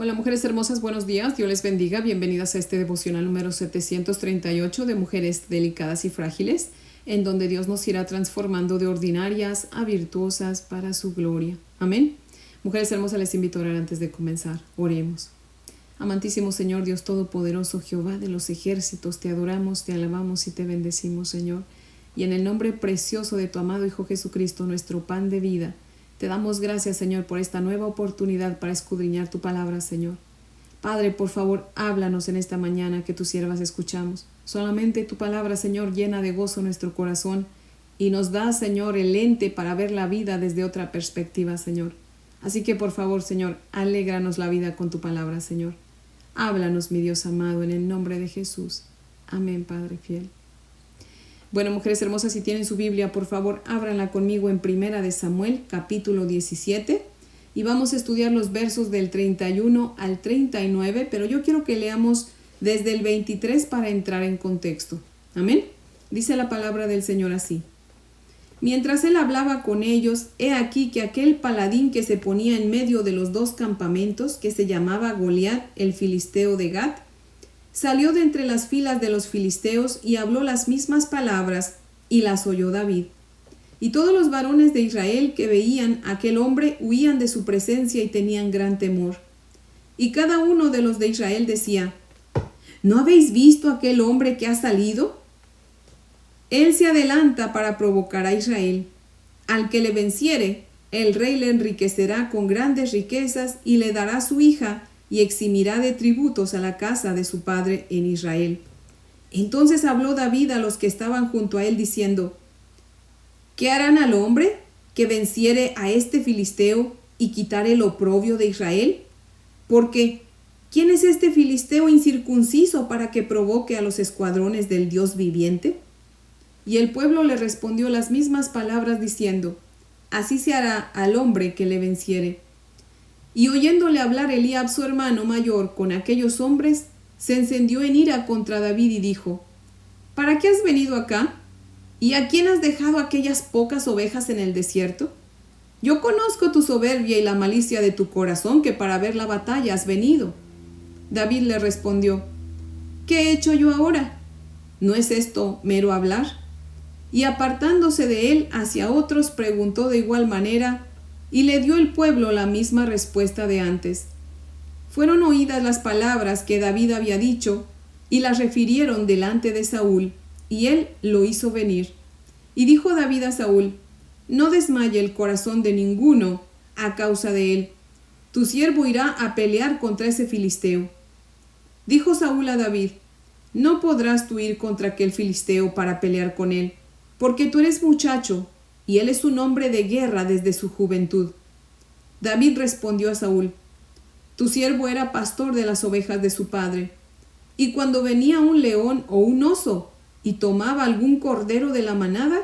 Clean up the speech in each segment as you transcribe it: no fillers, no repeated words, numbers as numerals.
Hola mujeres hermosas, buenos días, Dios les bendiga, bienvenidas a este devocional número 738 de Mujeres Delicadas y Frágiles, en donde Dios nos irá transformando de ordinarias a virtuosas para su gloria. Amén. Mujeres hermosas, les invito a orar antes de comenzar. Oremos. Amantísimo Señor, Dios Todopoderoso, Jehová de los ejércitos, te adoramos, te alabamos y te bendecimos, Señor. Y en el nombre precioso de tu amado Hijo Jesucristo, nuestro pan de vida, te damos gracias, Señor, por esta nueva oportunidad para escudriñar tu palabra, Señor. Padre, por favor, háblanos en esta mañana que tus siervas escuchamos. Solamente tu palabra, Señor, llena de gozo nuestro corazón y nos da, Señor, el lente para ver la vida desde otra perspectiva, Señor. Así que, por favor, Señor, alégranos la vida con tu palabra, Señor. Háblanos, mi Dios amado, en el nombre de Jesús. Amén, Padre fiel. Bueno, mujeres hermosas, si tienen su Biblia, por favor, ábranla conmigo en Primera de Samuel, capítulo 17, y vamos a estudiar los versos del 31 al 39, pero yo quiero que leamos desde el 23 para entrar en contexto. Amén. Dice la palabra del Señor así. Mientras él hablaba con ellos, he aquí que aquel paladín que se ponía en medio de los dos campamentos, que se llamaba Goliat, el filisteo de Gat, salió de entre las filas de los filisteos y habló las mismas palabras, y las oyó David. Y todos los varones de Israel que veían a aquel hombre huían de su presencia y tenían gran temor. Y cada uno de los de Israel decía: ¿No habéis visto aquel hombre que ha salido? Él se adelanta para provocar a Israel. Al que le venciere, el rey le enriquecerá con grandes riquezas y le dará su hija, y eximirá de tributos a la casa de su padre en Israel. Entonces habló David a los que estaban junto a él, diciendo: ¿Qué harán al hombre que venciere a este filisteo y quitare el oprobio de Israel? Porque, ¿quién es este filisteo incircunciso para que provoque a los escuadrones del Dios viviente? Y el pueblo le respondió las mismas palabras, diciendo: Así se hará al hombre que le venciere. Y oyéndole hablar Eliab, su hermano mayor, con aquellos hombres, se encendió en ira contra David y dijo: ¿Para qué has venido acá? ¿Y a quién has dejado aquellas pocas ovejas en el desierto? Yo conozco tu soberbia y la malicia de tu corazón, que para ver la batalla has venido. David le respondió: ¿Qué he hecho yo ahora? ¿No es esto mero hablar? Y apartándose de él hacia otros, preguntó de igual manera, y le dio el pueblo la misma respuesta de antes. Fueron oídas las palabras que David había dicho, y las refirieron delante de Saúl, y él lo hizo venir. Y dijo David a Saúl: No desmaye el corazón de ninguno a causa de él. Tu siervo irá a pelear contra ese filisteo. Dijo Saúl a David: No podrás tú ir contra aquel filisteo para pelear con él, porque tú eres muchacho, y él es un hombre de guerra desde su juventud. David respondió a Saúl: Tu siervo era pastor de las ovejas de su padre, y cuando venía un león o un oso y tomaba algún cordero de la manada,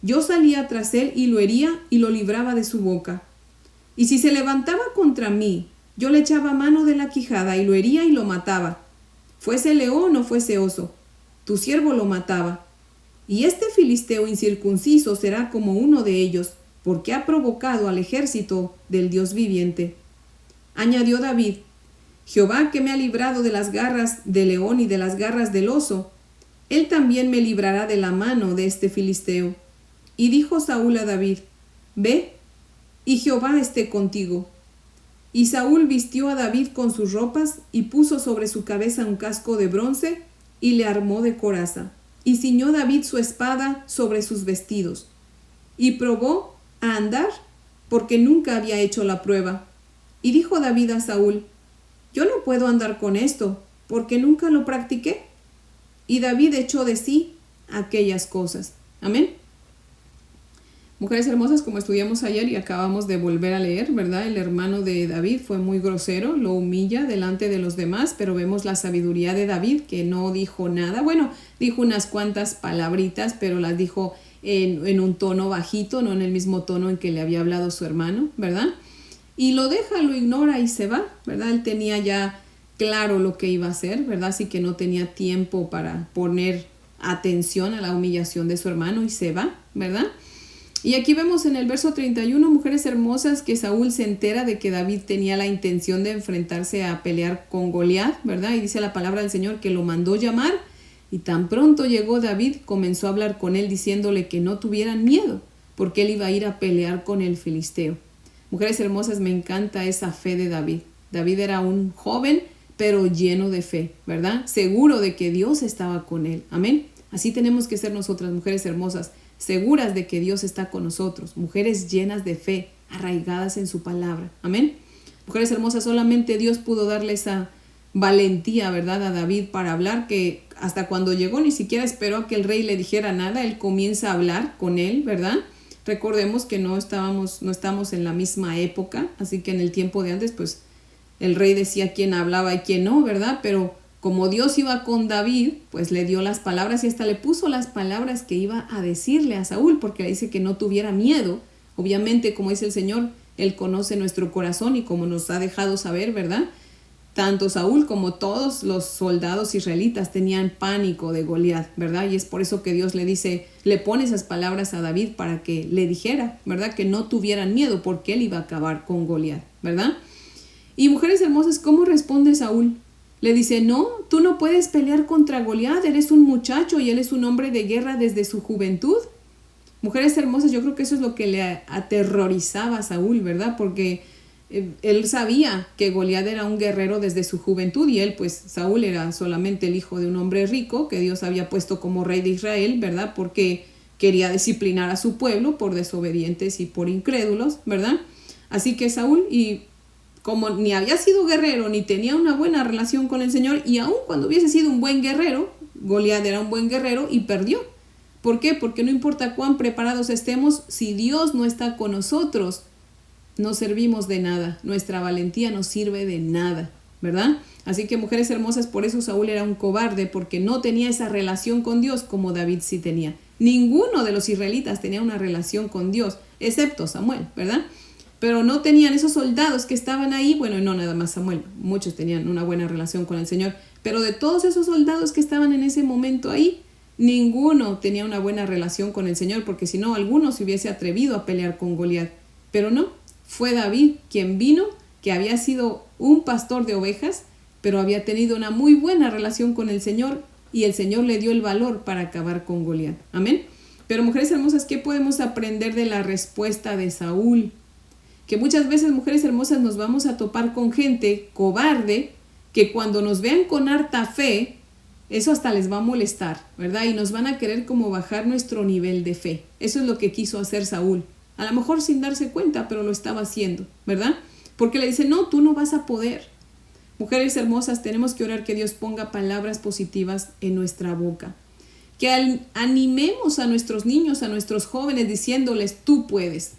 yo salía tras él y lo hería y lo libraba de su boca. Y si se levantaba contra mí, yo le echaba mano de la quijada y lo hería y lo mataba. Fuese león o fuese oso, tu siervo lo mataba. Y este filisteo incircunciso será como uno de ellos, porque ha provocado al ejército del Dios viviente. Añadió David: Jehová, que me ha librado de las garras del león y de las garras del oso, él también me librará de la mano de este filisteo. Y dijo Saúl a David: Ve, y Jehová esté contigo. Y Saúl vistió a David con sus ropas, y puso sobre su cabeza un casco de bronce, y le armó de coraza. Y ciñó David su espada sobre sus vestidos. Y probó a andar, porque nunca había hecho la prueba. Y dijo David a Saúl: Yo no puedo andar con esto, porque nunca lo practiqué. Y David echó de sí aquellas cosas. Amén. Mujeres hermosas, como estudiamos ayer y acabamos de volver a leer, ¿verdad? El hermano de David fue muy grosero, lo humilla delante de los demás, pero vemos la sabiduría de David, que no dijo nada. Bueno, dijo unas cuantas palabritas, pero las dijo en un tono bajito, no en el mismo tono en que le había hablado su hermano, ¿verdad? Y lo deja, lo ignora y se va, ¿verdad? Él tenía ya claro lo que iba a hacer, ¿verdad? Así que no tenía tiempo para poner atención a la humillación de su hermano y se va, ¿verdad? Y aquí vemos en el verso 31, mujeres hermosas, que Saúl se entera de que David tenía la intención de enfrentarse a pelear con Goliat, ¿verdad? Y dice la palabra del Señor que lo mandó llamar, y tan pronto llegó David, comenzó a hablar con él diciéndole que no tuvieran miedo, porque él iba a ir a pelear con el filisteo. Mujeres hermosas, me encanta esa fe de David. David era un joven, pero lleno de fe, ¿verdad? Seguro de que Dios estaba con él. Amén. Así tenemos que ser nosotras, mujeres hermosas, seguras de que Dios está con nosotros, mujeres llenas de fe, arraigadas en su palabra. Amén. Mujeres hermosas, solamente Dios pudo darle esa valentía, ¿verdad?, a David para hablar, que hasta cuando llegó ni siquiera esperó a que el rey le dijera nada. Él comienza a hablar con él, ¿verdad? Recordemos que no estamos en la misma época, así que en el tiempo de antes, pues el rey decía quién hablaba y quién no, ¿verdad? Pero como Dios iba con David, pues le dio las palabras y hasta le puso las palabras que iba a decirle a Saúl, porque le dice que no tuviera miedo. Obviamente, como dice el Señor, Él conoce nuestro corazón y como nos ha dejado saber, ¿verdad? Tanto Saúl como todos los soldados israelitas tenían pánico de Goliat, ¿verdad? Y es por eso que Dios le dice, le pone esas palabras a David para que le dijera, ¿verdad? Que no tuvieran miedo porque él iba a acabar con Goliat, ¿verdad? Y mujeres hermosas, ¿cómo responde Saúl? Le dice, no, tú no puedes pelear contra Goliat, eres un muchacho y él es un hombre de guerra desde su juventud. Mujeres hermosas, yo creo que eso es lo que le aterrorizaba a Saúl, ¿verdad? Porque él sabía que Goliat era un guerrero desde su juventud y él, pues Saúl era solamente el hijo de un hombre rico que Dios había puesto como rey de Israel, ¿verdad? Porque quería disciplinar a su pueblo por desobedientes y por incrédulos, ¿verdad? Así que Saúl, y como ni había sido guerrero ni tenía una buena relación con el Señor, y aun cuando hubiese sido un buen guerrero, Goliat era un buen guerrero y perdió. ¿Por qué? Porque no importa cuán preparados estemos, si Dios no está con nosotros, no servimos de nada, nuestra valentía no sirve de nada, ¿verdad? Así que mujeres hermosas, por eso Saúl era un cobarde, porque no tenía esa relación con Dios como David sí tenía. Ninguno de los israelitas tenía una relación con Dios, excepto Samuel, ¿verdad? Pero no tenían esos soldados que estaban ahí, bueno, no nada más Samuel, muchos tenían una buena relación con el Señor, pero de todos esos soldados que estaban en ese momento ahí, ninguno tenía una buena relación con el Señor, porque si no, alguno se hubiese atrevido a pelear con Goliat, pero no. Fue David quien vino, que había sido un pastor de ovejas, pero había tenido una muy buena relación con el Señor y el Señor le dio el valor para acabar con Goliat. Amén. Pero mujeres hermosas, ¿qué podemos aprender de la respuesta de Saúl? Que muchas veces, mujeres hermosas, nos vamos a topar con gente cobarde que cuando nos vean con harta fe, eso hasta les va a molestar, ¿verdad? Y nos van a querer como bajar nuestro nivel de fe. Eso es lo que quiso hacer Saúl. A lo mejor sin darse cuenta, pero lo estaba haciendo, ¿verdad? Porque le dice, no, tú no vas a poder. Mujeres hermosas, tenemos que orar que Dios ponga palabras positivas en nuestra boca. Que animemos a nuestros niños, a nuestros jóvenes, diciéndoles, tú puedes.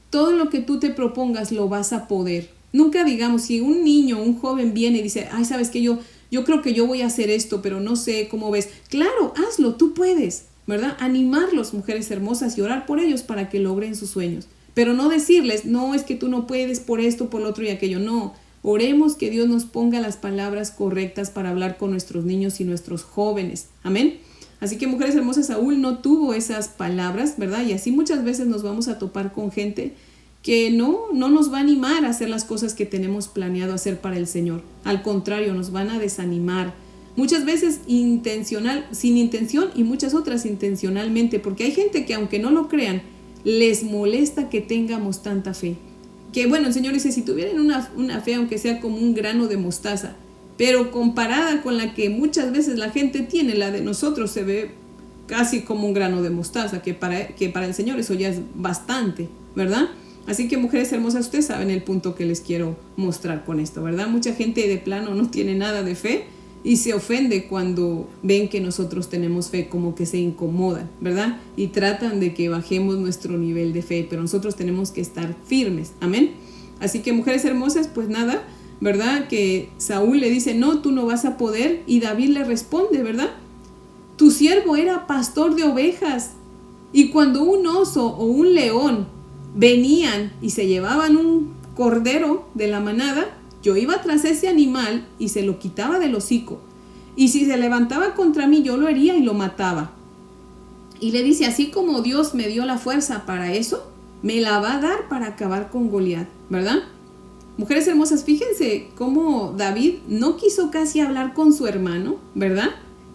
Todo lo que tú te propongas lo vas a poder. Nunca digamos, si un niño, un joven viene y dice, ay, ¿sabes qué? Yo creo que yo voy a hacer esto, pero no sé cómo ves. Claro, hazlo, tú puedes. ¿Verdad? Animarlos, mujeres hermosas, y orar por ellos para que logren sus sueños. Pero no decirles, no, es que tú no puedes por esto, por lo otro y aquello. No, oremos que Dios nos ponga las palabras correctas para hablar con nuestros niños y nuestros jóvenes. Amén. Así que, mujeres hermosas, Saúl no tuvo esas palabras, ¿verdad? Y así muchas veces nos vamos a topar con gente que no nos va a animar a hacer las cosas que tenemos planeado hacer para el Señor. Al contrario, nos van a desanimar. Muchas veces sin intención y muchas otras intencionalmente, porque hay gente que aunque no lo crean, les molesta que tengamos tanta fe. Que bueno, el Señor dice, si tuvieran una fe, aunque sea como un grano de mostaza, pero comparada con la que muchas veces la gente tiene, la de nosotros se ve casi como un grano de mostaza, que para el Señor eso ya es bastante, ¿verdad? Así que mujeres hermosas, ustedes saben el punto que les quiero mostrar con esto, ¿verdad? Mucha gente de plano no tiene nada de fe, y se ofende cuando ven que nosotros tenemos fe, como que se incomodan, ¿verdad? Y tratan de que bajemos nuestro nivel de fe, pero nosotros tenemos que estar firmes, amén. Así que mujeres hermosas, pues nada, ¿verdad? Que Saúl le dice, no, tú no vas a poder, y David le responde, ¿verdad? Tu siervo era pastor de ovejas, y cuando un oso o un león venían y se llevaban un cordero de la manada, yo iba tras ese animal y se lo quitaba del hocico. Y si se levantaba contra mí, yo lo hería y lo mataba. Y le dice, así como Dios me dio la fuerza para eso, me la va a dar para acabar con Goliat, ¿verdad? Mujeres hermosas, fíjense cómo David no quiso casi hablar con su hermano, ¿verdad?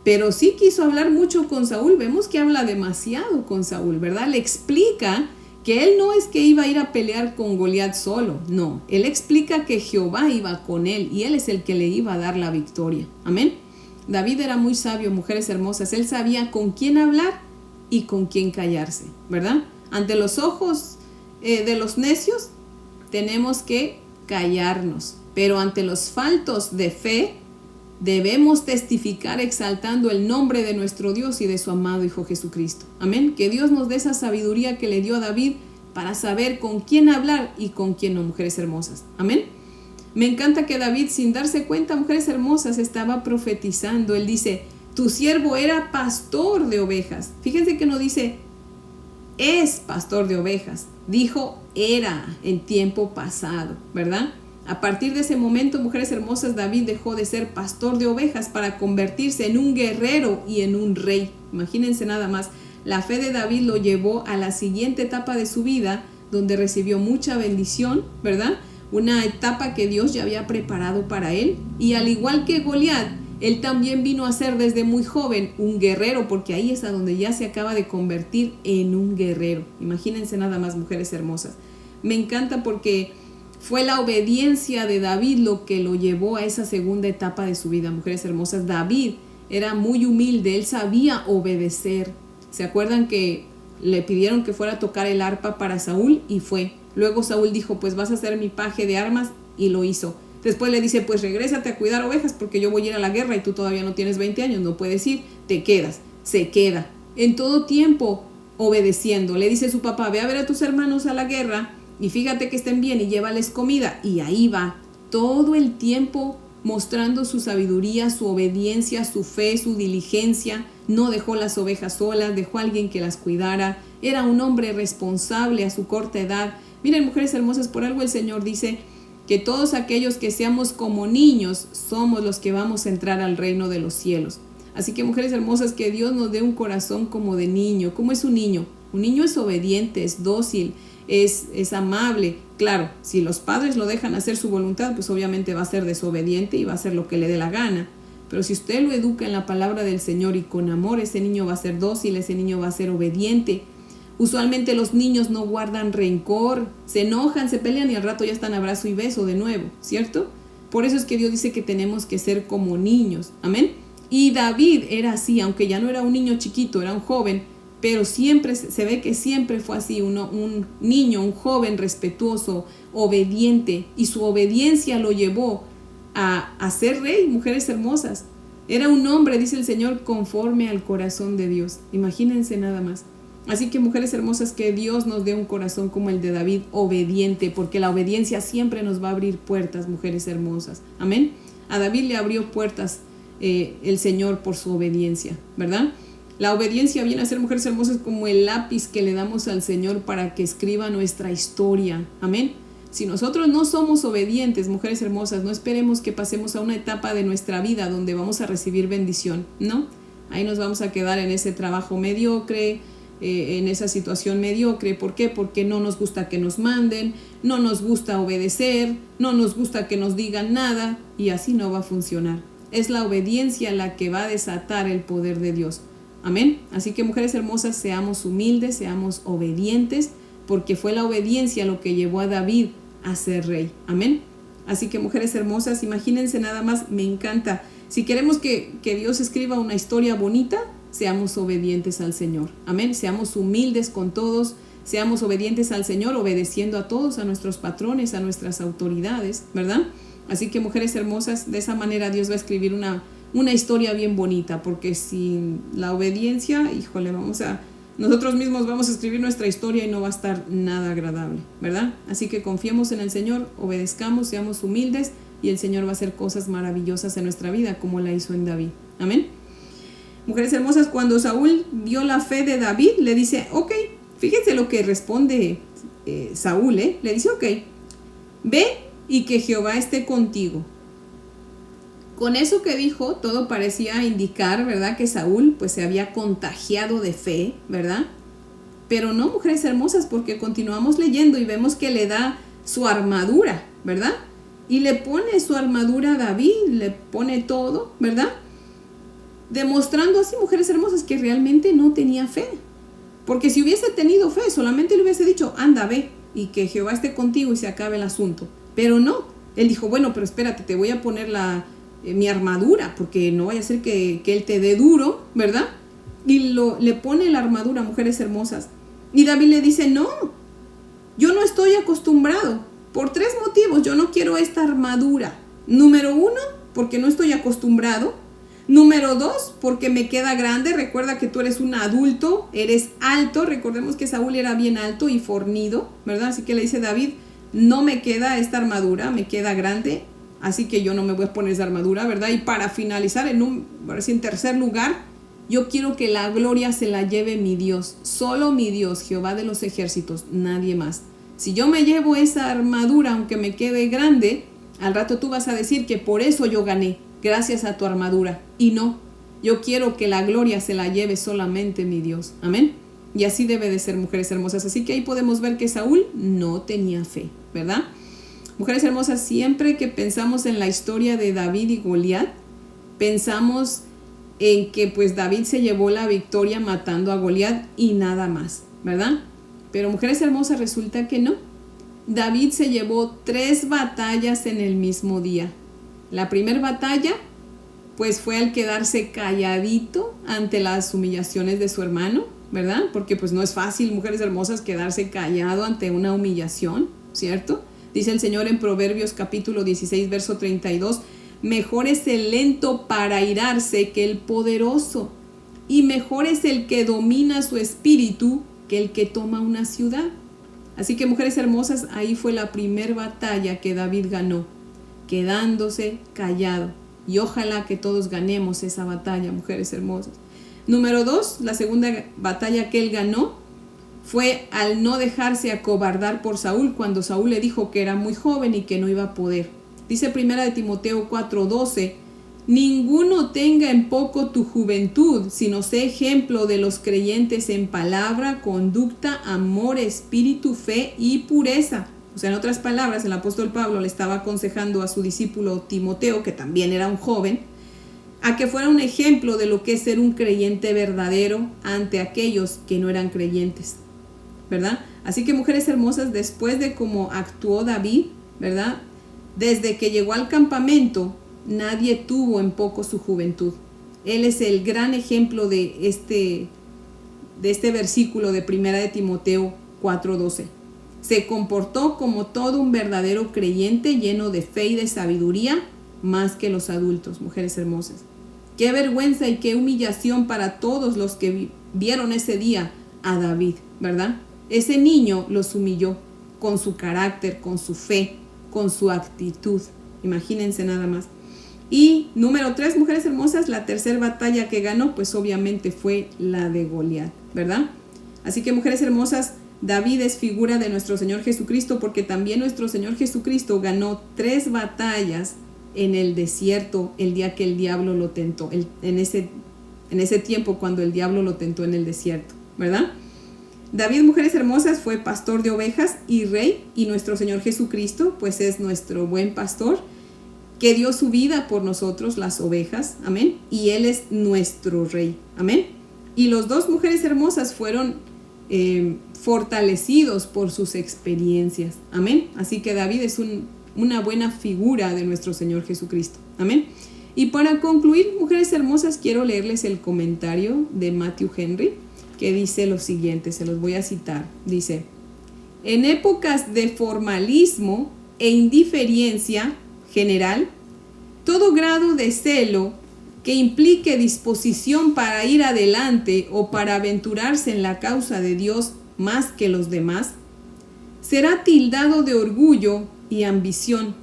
Pero sí quiso hablar mucho con Saúl. Vemos que habla demasiado con Saúl, ¿verdad? Le explica que él no es que iba a ir a pelear con Goliat solo, no. Él explica que Jehová iba con él y él es el que le iba a dar la victoria. Amén. David era muy sabio, mujeres hermosas. Él sabía con quién hablar y con quién callarse, ¿verdad? Ante los ojos de los necios tenemos que callarnos, pero ante los faltos de fe debemos testificar exaltando el nombre de nuestro Dios y de su amado Hijo Jesucristo. Amén. Que Dios nos dé esa sabiduría que le dio a David para saber con quién hablar y con quién no, mujeres hermosas. Amén. Me encanta que David, sin darse cuenta, mujeres hermosas, estaba profetizando. Él dice, tu siervo era pastor de ovejas. Fíjense que no dice, es pastor de ovejas. Dijo, era en tiempo pasado, ¿verdad? A partir de ese momento, mujeres hermosas, David dejó de ser pastor de ovejas para convertirse en un guerrero y en un rey. Imagínense nada más. La fe de David lo llevó a la siguiente etapa de su vida, donde recibió mucha bendición, ¿verdad? Una etapa que Dios ya había preparado para él. Y al igual que Goliat, él también vino a ser desde muy joven un guerrero, porque ahí es a donde ya se acaba de convertir en un guerrero. Imagínense nada más, mujeres hermosas. Me encanta porque fue la obediencia de David lo que lo llevó a esa segunda etapa de su vida, mujeres hermosas. David era muy humilde, él sabía obedecer. ¿Se acuerdan que le pidieron que fuera a tocar el arpa para Saúl? Y fue. Luego Saúl dijo, pues vas a ser mi paje de armas, y lo hizo. Después le dice, pues regrésate a cuidar ovejas porque yo voy a ir a la guerra y tú todavía no tienes 20 años, no puedes ir, te quedas. Se queda. En todo tiempo obedeciendo. Le dice su papá, ve a ver a tus hermanos a la guerra y fíjate que estén bien y llévales comida. Y ahí va, todo el tiempo mostrando su sabiduría, su obediencia, su fe, su diligencia. No dejó las ovejas solas, dejó a alguien que las cuidara. Era un hombre responsable a su corta edad. Miren, mujeres hermosas, por algo el Señor dice que todos aquellos que seamos como niños somos los que vamos a entrar al reino de los cielos. Así que, mujeres hermosas, que Dios nos dé un corazón como de niño. ¿Cómo es un niño? Un niño es obediente, es dócil, es amable. Claro, si los padres lo dejan hacer su voluntad, pues obviamente va a ser desobediente y va a hacer lo que le dé la gana. Pero si usted lo educa en la palabra del Señor y con amor, ese niño va a ser dócil, ese niño va a ser obediente. Usualmente los niños no guardan rencor, se enojan, se pelean y al rato ya están abrazo y beso de nuevo, ¿cierto? Por eso es que Dios dice que tenemos que ser como niños, amén. Y David era así, aunque ya no era un niño chiquito, era un joven, pero siempre se ve que siempre fue así, un niño, un joven respetuoso, obediente, y su obediencia lo llevó a ser rey, mujeres hermosas. Era un hombre, dice el Señor, conforme al corazón de Dios. Imagínense nada más. Así que, mujeres hermosas, que Dios nos dé un corazón como el de David, obediente, porque la obediencia siempre nos va a abrir puertas, mujeres hermosas. Amén. A David le abrió puertas el Señor por su obediencia, ¿verdad? La obediencia viene a ser, mujeres hermosas, como el lápiz que le damos al Señor para que escriba nuestra historia. Amén. Si nosotros no somos obedientes, mujeres hermosas, no esperemos que pasemos a una etapa de nuestra vida donde vamos a recibir bendición, ¿no? Ahí nos vamos a quedar en ese trabajo mediocre, en esa situación mediocre. ¿Por qué? Porque no nos gusta que nos manden, no nos gusta obedecer, no nos gusta que nos digan nada, y así no va a funcionar. Es la obediencia la que va a desatar el poder de Dios. Amén. Así que, mujeres hermosas, seamos humildes, seamos obedientes, porque fue la obediencia lo que llevó a David a ser rey. Amén. Así que, mujeres hermosas, imagínense nada más, me encanta. Si queremos que Dios escriba una historia bonita, seamos obedientes al Señor. Amén. Seamos humildes con todos, seamos obedientes al Señor, obedeciendo a todos, a nuestros patrones, a nuestras autoridades, ¿verdad? Así que, mujeres hermosas, de esa manera Dios va a escribir una historia bien bonita, porque sin la obediencia, híjole, nosotros mismos vamos a escribir nuestra historia y no va a estar nada agradable, ¿verdad? Así que confiemos en el Señor, obedezcamos, seamos humildes, y el Señor va a hacer cosas maravillosas en nuestra vida, como la hizo en David. Amén. Mujeres hermosas, cuando Saúl vio la fe de David, le dice, ok, fíjense lo que responde Saúl, le dice, ok, ve y que Jehová esté contigo. Con eso que dijo, todo parecía indicar, ¿verdad?, que Saúl pues se había contagiado de fe, ¿verdad? Pero no, mujeres hermosas, porque continuamos leyendo y vemos que le da su armadura, ¿verdad? Y le pone su armadura a David, le pone todo, ¿verdad? Demostrando así, mujeres hermosas, que realmente no tenía fe. Porque si hubiese tenido fe, solamente le hubiese dicho, anda, ve, y que Jehová esté contigo y se acabe el asunto. Pero no, él dijo, bueno, pero espérate, te voy a poner mi armadura, porque no vaya a ser que él te dé duro, ¿verdad? Y le pone la armadura, mujeres hermosas. Y David le dice, no, yo no estoy acostumbrado. Por 3 motivos, yo no quiero esta armadura. Número 1, porque no estoy acostumbrado. Número 2, porque me queda grande. Recuerda que tú eres un adulto, eres alto. Recordemos que Saúl era bien alto y fornido, ¿verdad? Así que le dice David, no me queda esta armadura, me queda grande. Así que yo no me voy a poner esa armadura, ¿verdad? Y para finalizar, en tercer lugar, yo quiero que la gloria se la lleve mi Dios. Solo mi Dios, Jehová de los ejércitos, nadie más. Si yo me llevo esa armadura, aunque me quede grande, al rato tú vas a decir que por eso yo gané, gracias a tu armadura. Y no, yo quiero que la gloria se la lleve solamente mi Dios. Amén. Y así debe de ser, mujeres hermosas. Así que ahí podemos ver que Saúl no tenía fe, ¿verdad? Mujeres hermosas, siempre que pensamos en la historia de David y Goliat, pensamos en que pues David se llevó la victoria matando a Goliat y nada más, ¿verdad? Pero mujeres hermosas, resulta que no. David se llevó 3 batallas en el mismo día. La primera batalla pues fue al quedarse calladito ante las humillaciones de su hermano, ¿verdad? Porque pues no es fácil, mujeres hermosas, quedarse callado ante una humillación, ¿cierto? Dice el Señor en Proverbios capítulo 16, verso 32, mejor es el lento para airarse que el poderoso, y mejor es el que domina su espíritu que el que toma una ciudad. Así que, mujeres hermosas, ahí fue la primera batalla que David ganó, quedándose callado. Y ojalá que todos ganemos esa batalla, mujeres hermosas. Número 2, la segunda batalla que él ganó fue al no dejarse acobardar por Saúl, cuando Saúl le dijo que era muy joven y que no iba a poder. Dice 1 Timoteo 4:12, ninguno tenga en poco tu juventud, sino sé ejemplo de los creyentes en palabra, conducta, amor, espíritu, fe y pureza. O sea, en otras palabras, el apóstol Pablo le estaba aconsejando a su discípulo Timoteo, que también era un joven, a que fuera un ejemplo de lo que es ser un creyente verdadero ante aquellos que no eran creyentes, ¿verdad? Así que, mujeres hermosas, después de cómo actuó David, ¿verdad? Desde que llegó al campamento, nadie tuvo en poco su juventud. Él es el gran ejemplo de este versículo de 1 Timoteo 4:12. Se comportó como todo un verdadero creyente lleno de fe y de sabiduría, más que los adultos, mujeres hermosas. Qué vergüenza y qué humillación para todos los que vieron ese día a David, ¿verdad? Ese niño los humilló con su carácter, con su fe, con su actitud. Imagínense nada más. Y número 3, mujeres hermosas, la tercera batalla que ganó, pues obviamente fue la de Goliat, ¿verdad? Así que, mujeres hermosas, David es figura de nuestro Señor Jesucristo, porque también nuestro Señor Jesucristo ganó 3 batallas en el desierto el día que el diablo lo tentó, en ese tiempo cuando el diablo lo tentó en el desierto, ¿verdad? David, mujeres hermosas, fue pastor de ovejas y rey, y nuestro Señor Jesucristo pues es nuestro buen pastor que dio su vida por nosotros, las ovejas, amén, y Él es nuestro rey, amén. Y los 2, mujeres hermosas, fueron fortalecidos por sus experiencias, amén. Así que David es una buena figura de nuestro Señor Jesucristo, amén. Y para concluir, mujeres hermosas, quiero leerles el comentario de Matthew Henry, que dice lo siguiente, se los voy a citar. Dice, en épocas de formalismo e indiferencia general, todo grado de celo que implique disposición para ir adelante o para aventurarse en la causa de Dios más que los demás, será tildado de orgullo y ambición,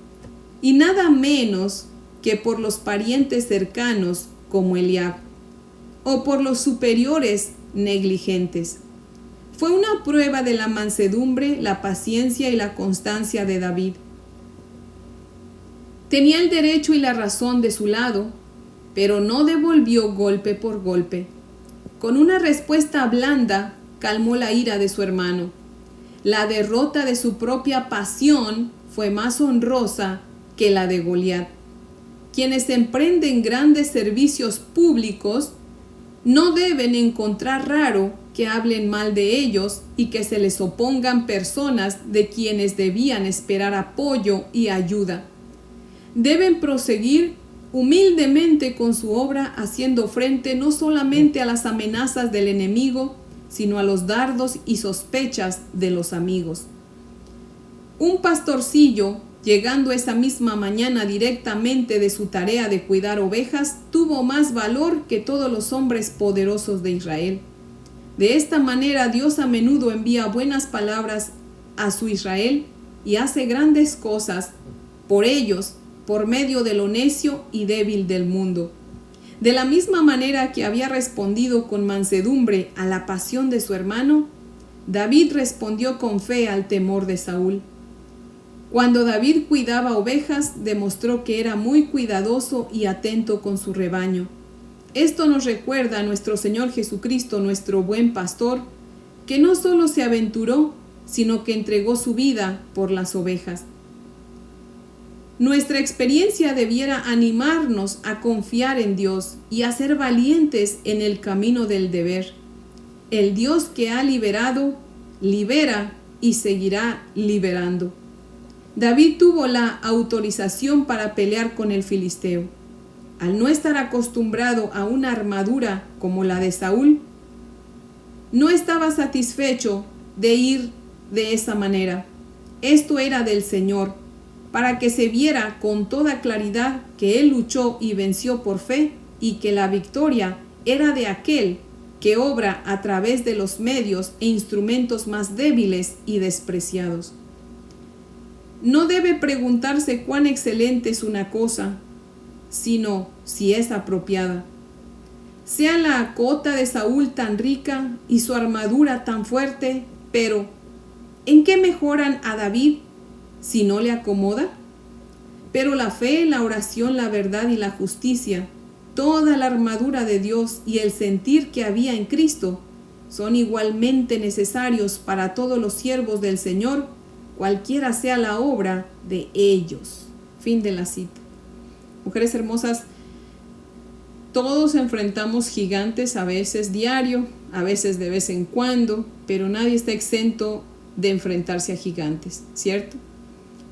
y nada menos que por los parientes cercanos como Eliab, o por los superiores negligentes. Fue una prueba de la mansedumbre, la paciencia y la constancia de David. Tenía el derecho y la razón de su lado, pero no devolvió golpe por golpe. Con una respuesta blanda, calmó la ira de su hermano. La derrota de su propia pasión fue más honrosa que la de Goliat. Quienes emprenden grandes servicios públicos no deben encontrar raro que hablen mal de ellos y que se les opongan personas de quienes debían esperar apoyo y ayuda. Deben proseguir humildemente con su obra, haciendo frente no solamente a las amenazas del enemigo, sino a los dardos y sospechas de los amigos. Un pastorcillo, llegando esa misma mañana directamente de su tarea de cuidar ovejas, tuvo más valor que todos los hombres poderosos de Israel. De esta manera Dios a menudo envía buenas palabras a su Israel y hace grandes cosas por ellos, por medio de lo necio y débil del mundo. De la misma manera que había respondido con mansedumbre a la pasión de su hermano, David respondió con fe al temor de Saúl. Cuando David cuidaba ovejas, demostró que era muy cuidadoso y atento con su rebaño. Esto nos recuerda a nuestro Señor Jesucristo, nuestro buen pastor, que no solo se aventuró, sino que entregó su vida por las ovejas. Nuestra experiencia debiera animarnos a confiar en Dios y a ser valientes en el camino del deber. El Dios que ha liberado, libera y seguirá liberando. David tuvo la autorización para pelear con el filisteo. Al no estar acostumbrado a una armadura como la de Saúl, no estaba satisfecho de ir de esa manera. Esto era del Señor, para que se viera con toda claridad que él luchó y venció por fe y que la victoria era de aquel que obra a través de los medios e instrumentos más débiles y despreciados. No debe preguntarse cuán excelente es una cosa, sino si es apropiada. Sea la cota de Saúl tan rica y su armadura tan fuerte, pero ¿en qué mejoran a David si no le acomoda? Pero la fe, la oración, la verdad y la justicia, toda la armadura de Dios y el sentir que había en Cristo son igualmente necesarios para todos los siervos del Señor, cualquiera sea la obra de ellos. Fin de la cita. Mujeres hermosas, todos enfrentamos gigantes, a veces diario, a veces de vez en cuando, pero nadie está exento de enfrentarse a gigantes, ¿cierto?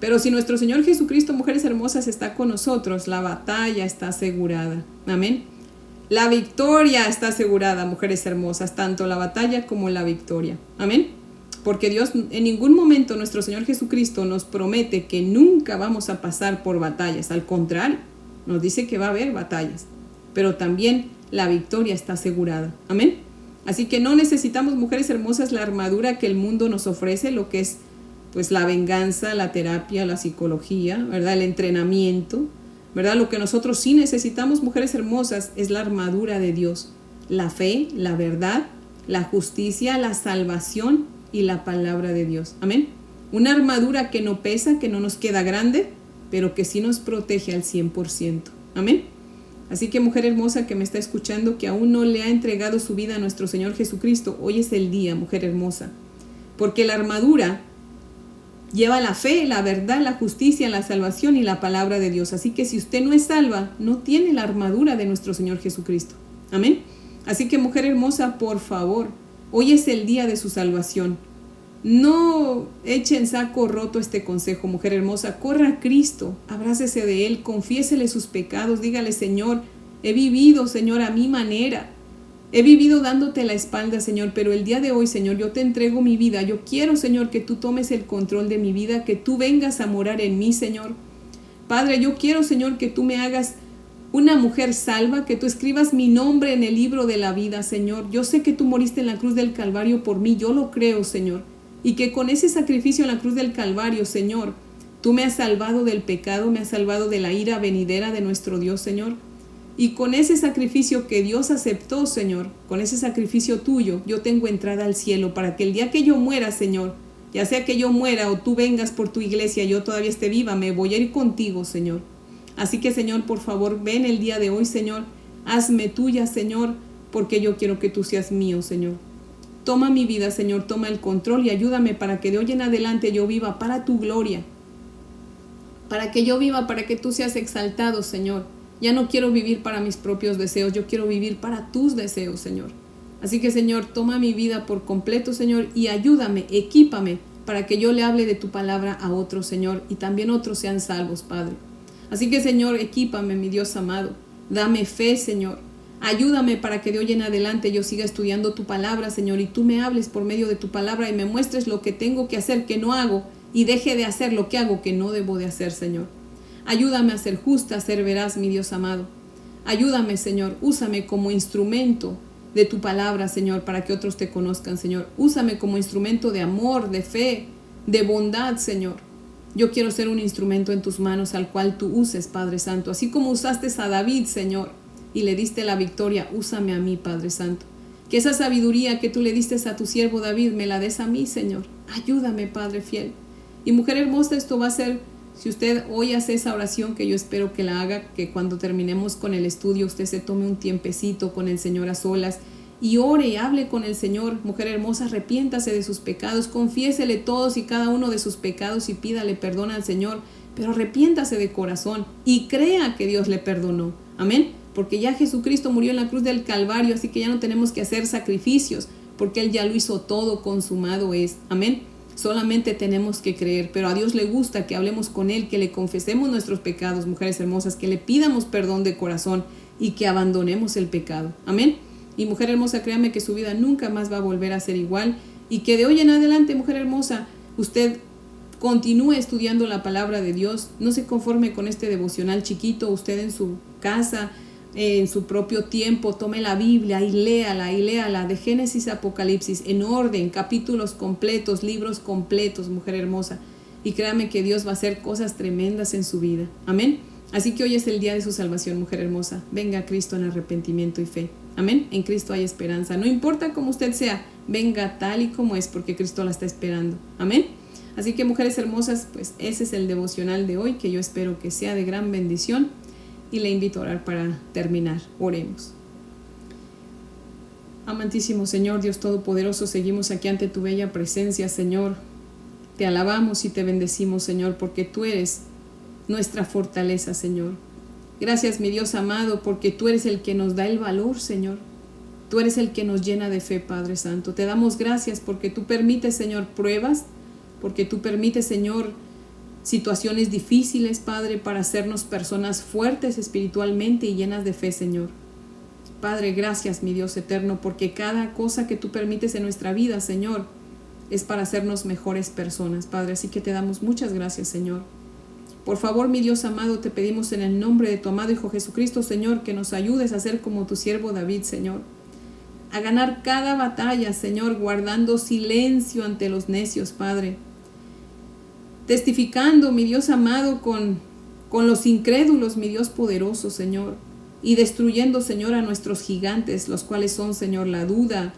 Pero si nuestro Señor Jesucristo, mujeres hermosas, está con nosotros, la batalla está asegurada. Amén. La victoria está asegurada, mujeres hermosas, tanto la batalla como la victoria. Amén. Porque Dios en ningún momento, nuestro Señor Jesucristo, nos promete que nunca vamos a pasar por batallas. Al contrario, nos dice que va a haber batallas, pero también la victoria está asegurada. Amén. Así que no necesitamos, mujeres hermosas, la armadura que el mundo nos ofrece, lo que es pues la venganza, la terapia, la psicología, ¿verdad? El entrenamiento, ¿verdad? Lo que nosotros sí necesitamos, mujeres hermosas, es la armadura de Dios, la fe, la verdad, la justicia, la salvación y la palabra de Dios. Amén. Una armadura que no pesa, que no nos queda grande, pero que sí nos protege al 100%. Amén. Así que, mujer hermosa que me está escuchando, que aún no le ha entregado su vida a nuestro Señor Jesucristo, hoy es el día, mujer hermosa, porque la armadura lleva la fe, la verdad, la justicia, la salvación y la palabra de Dios. Así que si usted no es salva, no tiene la armadura de nuestro Señor Jesucristo. Amén. Así que, mujer hermosa, por favor, hoy es el día de su salvación. No eche en saco roto este consejo, mujer hermosa. Corra a Cristo, abrácese de Él, confiésele sus pecados, dígale: Señor, he vivido, Señor, a mi manera. He vivido dándote la espalda, Señor, pero el día de hoy, Señor, yo te entrego mi vida. Yo quiero, Señor, que tú tomes el control de mi vida, que tú vengas a morar en mí, Señor. Padre, yo quiero, Señor, que tú me hagas una mujer salva, que tú escribas mi nombre en el libro de la vida, Señor. Yo sé que tú moriste en la cruz del Calvario por mí, yo lo creo, Señor. Y que con ese sacrificio en la cruz del Calvario, Señor, tú me has salvado del pecado, me has salvado de la ira venidera de nuestro Dios, Señor. Y con ese sacrificio que Dios aceptó, Señor, con ese sacrificio tuyo, yo tengo entrada al cielo para que el día que yo muera, Señor, ya sea que yo muera o tú vengas por tu iglesia, yo todavía esté viva, me voy a ir contigo, Señor. Así que, Señor, por favor, ven el día de hoy, Señor. Hazme tuya, Señor, porque yo quiero que tú seas mío, Señor. Toma mi vida, Señor, toma el control y ayúdame para que de hoy en adelante yo viva para tu gloria. Para que yo viva, para que tú seas exaltado, Señor. Ya no quiero vivir para mis propios deseos, yo quiero vivir para tus deseos, Señor. Así que, Señor, toma mi vida por completo, Señor, y ayúdame, equípame, para que yo le hable de tu palabra a otros, Señor, y también otros sean salvos, Padre. Así que, Señor, equípame, mi Dios amado. Dame fe, Señor. Ayúdame para que de hoy en adelante yo siga estudiando tu palabra, Señor, y tú me hables por medio de tu palabra y me muestres lo que tengo que hacer, que no hago, y deje de hacer lo que hago, que no debo de hacer, Señor. Ayúdame a ser justa, a ser veraz, mi Dios amado. Ayúdame, Señor, úsame como instrumento de tu palabra, Señor, para que otros te conozcan, Señor. Úsame como instrumento de amor, de fe, de bondad, Señor. Yo quiero ser un instrumento en tus manos al cual tú uses, Padre Santo. Así como usaste a David, Señor, y le diste la victoria, úsame a mí, Padre Santo. Que esa sabiduría que tú le diste a tu siervo David, me la des a mí, Señor. Ayúdame, Padre fiel. Y mujer hermosa, esto va a ser, si usted hoy hace esa oración, que yo espero que la haga, que cuando terminemos con el estudio, usted se tome un tiempecito con el Señor a solas y ore y hable con el Señor. Mujer hermosa, arrepiéntase de sus pecados, confiésele todos y cada uno de sus pecados y pídale perdón al Señor, pero arrepiéntase de corazón y crea que Dios le perdonó. Amén. Porque ya Jesucristo murió en la cruz del Calvario, así que ya no tenemos que hacer sacrificios, porque Él ya lo hizo todo, consumado es. Amén. Solamente tenemos que creer, pero a Dios le gusta que hablemos con Él, que le confesemos nuestros pecados, mujeres hermosas, que le pidamos perdón de corazón y que abandonemos el pecado. Amén. Y mujer hermosa, créame que su vida nunca más va a volver a ser igual y que de hoy en adelante, mujer hermosa, usted continúe estudiando la palabra de Dios. No se conforme con este devocional chiquito, usted en su casa, en su propio tiempo, tome la Biblia y léala de Génesis a Apocalipsis en orden, capítulos completos, libros completos, mujer hermosa, y créame que Dios va a hacer cosas tremendas en su vida. Amén. Así que hoy es el día de su salvación, mujer hermosa. Venga a Cristo en arrepentimiento y fe. Amén. En Cristo hay esperanza. No importa cómo usted sea, venga tal y como es, porque Cristo la está esperando. Amén. Así que, mujeres hermosas, pues ese es el devocional de hoy, que yo espero que sea de gran bendición. Y le invito a orar para terminar. Oremos. Amantísimo Señor, Dios Todopoderoso, seguimos aquí ante tu bella presencia, Señor. Te alabamos y te bendecimos, Señor, porque tú eres nuestra fortaleza, Señor. Gracias, mi Dios amado, porque tú eres el que nos da el valor, Señor. Tú eres el que nos llena de fe, Padre Santo. Te damos gracias porque tú permites, Señor, pruebas, porque tú permites, Señor, situaciones difíciles, Padre, para hacernos personas fuertes espiritualmente y llenas de fe, Señor. Padre, gracias, mi Dios eterno, porque cada cosa que tú permites en nuestra vida, Señor, es para hacernos mejores personas, Padre. Así que te damos muchas gracias, Señor. Por favor, mi Dios amado, te pedimos en el nombre de tu amado Hijo Jesucristo, Señor, que nos ayudes a ser como tu siervo David, Señor. A ganar cada batalla, Señor, guardando silencio ante los necios, Padre. Testificando, mi Dios amado, con los incrédulos, mi Dios poderoso, Señor, y destruyendo, Señor, a nuestros gigantes, los cuales son, Señor, la duda,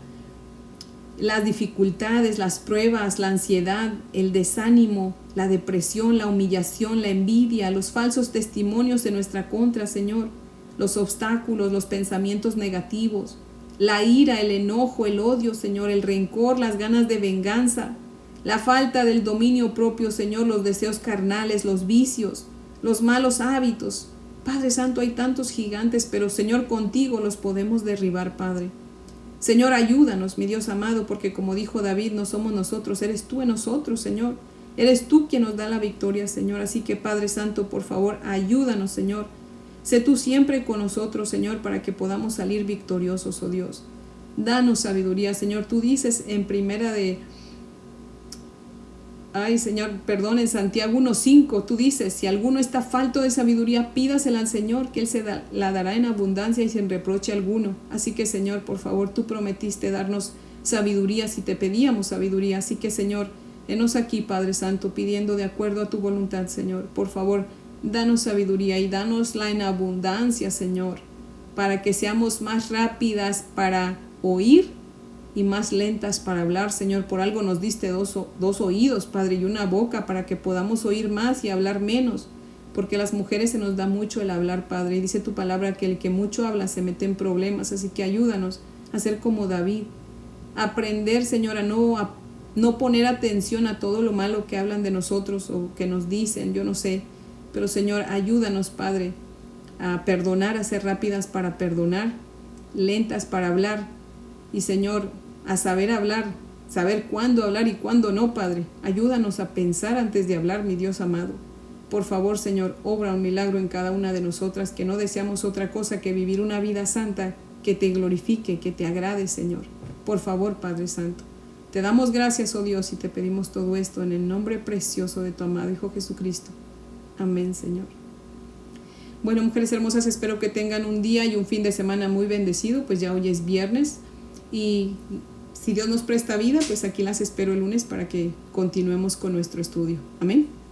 las dificultades, las pruebas, la ansiedad, el desánimo, la depresión, la humillación, la envidia, los falsos testimonios en nuestra contra, Señor, los obstáculos, los pensamientos negativos, la ira, el enojo, el odio, Señor, el rencor, las ganas de venganza, la falta del dominio propio, Señor, los deseos carnales, los vicios, los malos hábitos. Padre Santo, hay tantos gigantes, pero Señor, contigo los podemos derribar, Padre. Señor, ayúdanos, mi Dios amado, porque como dijo David, no somos nosotros, eres tú en nosotros, Señor. Eres tú quien nos da la victoria, Señor. Así que, Padre Santo, por favor, ayúdanos, Señor. Sé tú siempre con nosotros, Señor, para que podamos salir victoriosos, oh Dios. Danos sabiduría, Señor. Tú dices en en Santiago 1:5, tú dices, si alguno está falto de sabiduría, pídasela al Señor, que Él la dará en abundancia y sin reproche alguno. Así que, Señor, por favor, tú prometiste darnos sabiduría si te pedíamos sabiduría. Así que, Señor, henos aquí, Padre Santo, pidiendo de acuerdo a tu voluntad, Señor. Por favor, danos sabiduría y danosla en abundancia, Señor, para que seamos más rápidas para oír y más lentas para hablar, Señor. Por algo nos diste dos oídos, Padre, y una boca, para que podamos oír más y hablar menos. porque a las mujeres se nos da mucho el hablar, Padre, y dice tu palabra que el que mucho habla se mete en problemas, así que ayúdanos a ser como David, a aprender, Señor, a no poner atención a todo lo malo que hablan de nosotros o que nos dicen, yo no sé, pero Señor, ayúdanos, Padre, a perdonar, a ser rápidas para perdonar, lentas para hablar, y Señor, a saber hablar, saber cuándo hablar y cuándo no, Padre. Ayúdanos a pensar antes de hablar, mi Dios amado. Por favor, Señor, obra un milagro en cada una de nosotras, que no deseamos otra cosa que vivir una vida santa, que te glorifique, que te agrade, Señor. Por favor, Padre Santo. Te damos gracias, oh Dios, y te pedimos todo esto en el nombre precioso de tu amado Hijo Jesucristo. Amén, Señor. Bueno, mujeres hermosas, espero que tengan un día y un fin de semana muy bendecido, pues ya hoy es viernes, y si Dios nos presta vida, pues aquí las espero el lunes para que continuemos con nuestro estudio. Amén.